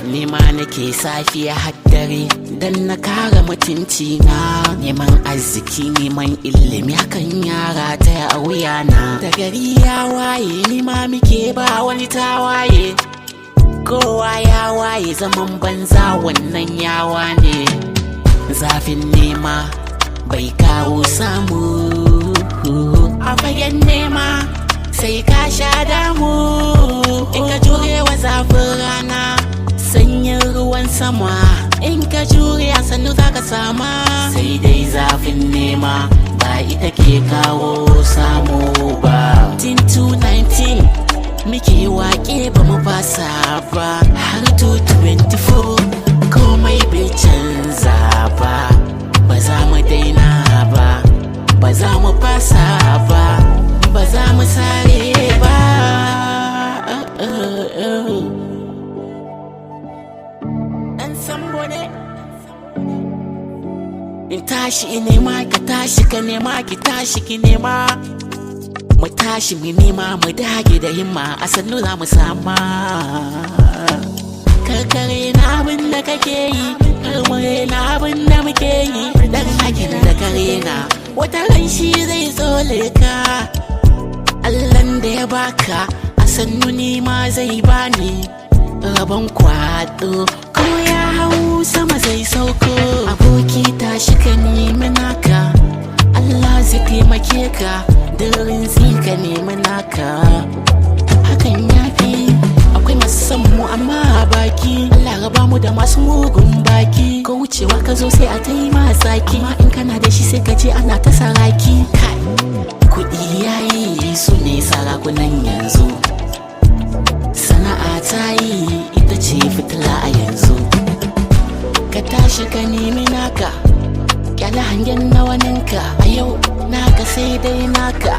Nema nake safiya har dare dan na kare mutunci na, neman arziki neman ilimi hakan yara ta a wuya na. Da gari ya waye nima muke ba wani tawaye, kowa ya waye zaman banza wannan yawa ne. Zafin nema bai kawo samu, a fagen nema sai ka sha damu. In ka jure wa zafin rana sanyin ruwan sama, in ka jure a sannu za ka sama. Sai dai zafin nema ba ita ke kawo samu ba. 2019 muke wake ba mu fasa ba, har 2024 komai bai canza ba. Ba za mu daina ba, ba za mu fasa ba, ba za mu sare ba. In tashi nema ka tashi ka nema ki tashi ki nema, mu tashi mu nema mu dage da himma, a sannu za mu sama. Karkare na abin da kake yi, karmare na abin da muke yi. Dan hakin da kare na wata ran shi zai tsole ka. Allahn da ya baka a sannu nima zai bani rabon kwado, ko ya hau sama zai sauko. Aboki tashi ka nemi naka, Allah zai taimake ka, darin ka nemi naka. Hakan yafi, akwai masu son mu amma a baki, Allah raba mu da masu mugun baki. Ko wucewa ka zo sai a ta yi masaki, amma in kana da shi sai ka je ana ta saraki. Kuɗi yayi su ne sarakunan yanzu, sana'a ta yi ita ce fitila a yanzu. Ka tashi ka nemi naka, kyala hangen na waninka, a yau naka sai dai naka.